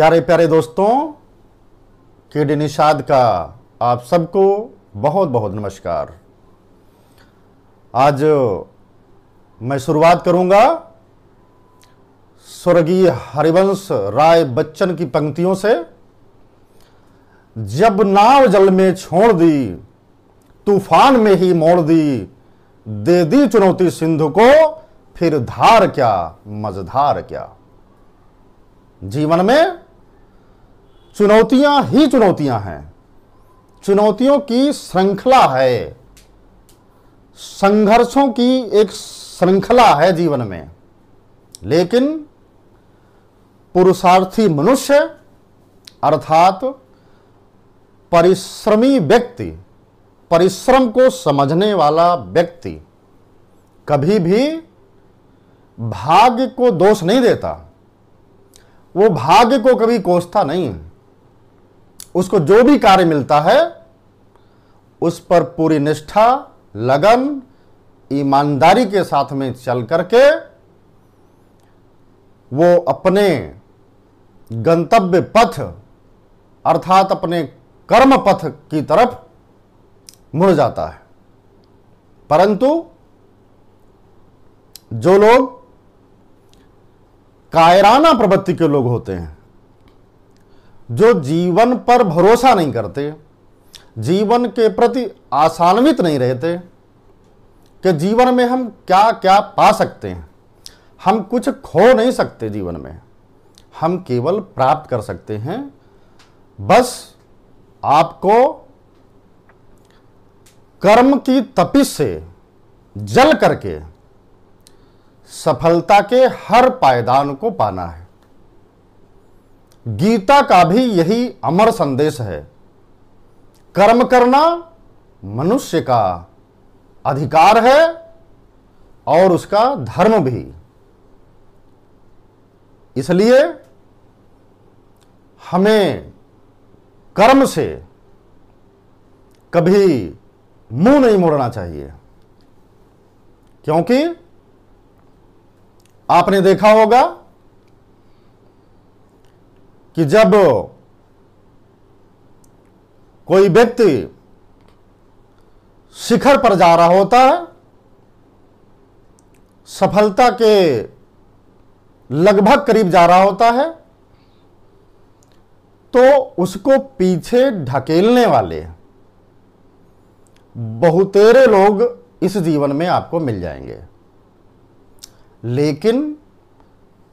प्यारे प्यारे दोस्तों, केडी निषाद का आप सबको बहुत बहुत नमस्कार। आज मैं शुरुआत करूंगा स्वर्गीय हरिवंश राय बच्चन की पंक्तियों से। जब नाव जल में छोड़ दी, तूफान में ही मोड़ दी, दे दी चुनौती सिंधु को, फिर धार क्या मझधार क्या। जीवन में चुनौतियां ही चुनौतियां हैं, चुनौतियों की श्रृंखला है, संघर्षों की एक श्रृंखला है जीवन में। लेकिन पुरुषार्थी मनुष्य अर्थात परिश्रमी व्यक्ति, परिश्रम को समझने वाला व्यक्ति कभी भी भाग्य को दोष नहीं देता। वो भाग्य को कभी कोसता नहीं। उसको जो भी कार्य मिलता है उस पर पूरी निष्ठा, लगन, ईमानदारी के साथ में चल करके वो अपने गंतव्य पथ अर्थात अपने कर्म पथ की तरफ मुड़ जाता है। परंतु जो लोग कायराना प्रवृत्ति के लोग होते हैं, जो जीवन पर भरोसा नहीं करते, जीवन के प्रति आशान्वित नहीं रहते कि जीवन में हम क्या क्या पा सकते हैं, हम कुछ खो नहीं सकते जीवन में, हम केवल प्राप्त कर सकते हैं। बस आपको कर्म की तपिश से जल करके सफलता के हर पायदान को पाना है। गीता का भी यही अमर संदेश है। कर्म करना मनुष्य का अधिकार है और उसका धर्म भी। इसलिए हमें कर्म से कभी मुंह नहीं मोड़ना चाहिए, क्योंकि आपने देखा होगा कि जब कोई व्यक्ति शिखर पर जा रहा होता है, सफलता के लगभग करीब जा रहा होता है, तो उसको पीछे ढकेलने वाले बहुतेरे लोग इस जीवन में आपको मिल जाएंगे। लेकिन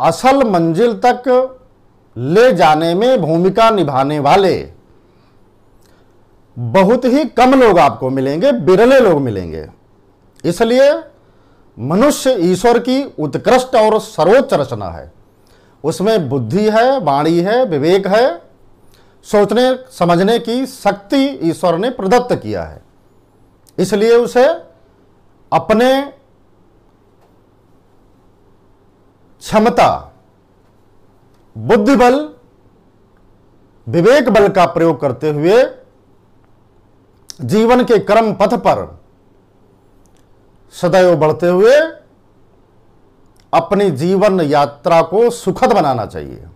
असल मंजिल तक ले जाने में भूमिका निभाने वाले बहुत ही कम लोग आपको मिलेंगे, बिरले लोग मिलेंगे। इसलिए मनुष्य ईश्वर की उत्कृष्ट और सर्वोच्च रचना है। उसमें बुद्धि है, वाणी है, विवेक है, सोचने समझने की शक्ति ईश्वर ने प्रदत्त किया है। इसलिए उसे अपने क्षमता, बुद्धि बल, विवेक बल का प्रयोग करते हुए जीवन के कर्म पथ पर सदैव बढ़ते हुए अपनी जीवन यात्रा को सुखद बनाना चाहिए।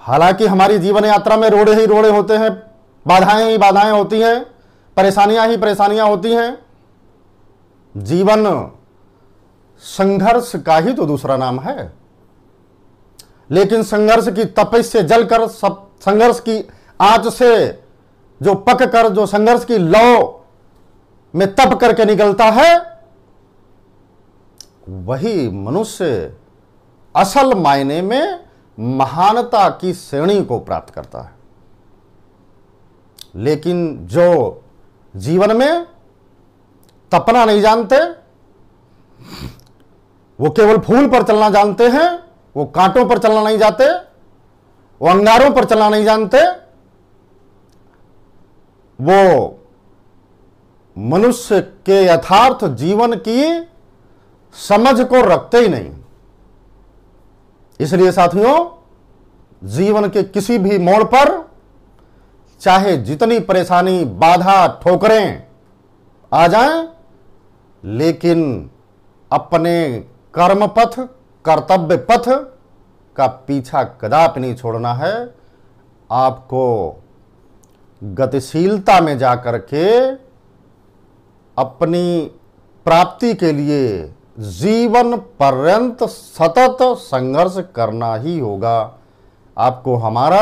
हालांकि हमारी जीवन यात्रा में रोड़े ही रोड़े होते हैं, बाधाएं ही बाधाएं होती हैं, परेशानियां ही परेशानियां होती हैं। जीवन संघर्ष का ही तो दूसरा नाम है। लेकिन संघर्ष की तपिश से जलकर, सब संघर्ष की आंच से जो पक कर, जो संघर्ष की लौ में तप करके निकलता है, वही मनुष्य असल मायने में महानता की श्रेणी को प्राप्त करता है। लेकिन जो जीवन में तपना नहीं जानते, वो केवल फूल पर चलना जानते हैं, वो कांटों पर चलना नहीं जाते, वो अंगारों पर चलना नहीं जानते, वो मनुष्य के यथार्थ जीवन की समझ को रखते ही नहीं। इसलिए साथियों, जीवन के किसी भी मोड़ पर चाहे जितनी परेशानी, बाधा, ठोकरें आ जाएं, लेकिन अपने कर्म पथ, कर्तव्य पथ का पीछा कदापि नहीं छोड़ना है। आपको गतिशीलता में जाकर के अपनी प्राप्ति के लिए जीवन पर्यंत सतत संघर्ष करना ही होगा। आपको हमारा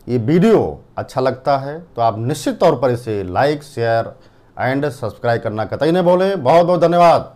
ये वीडियो अच्छा लगता है तो आप निश्चित तौर पर इसे लाइक, शेयर एंड सब्सक्राइब करना कतई न भूलें। बहुत बहुत धन्यवाद।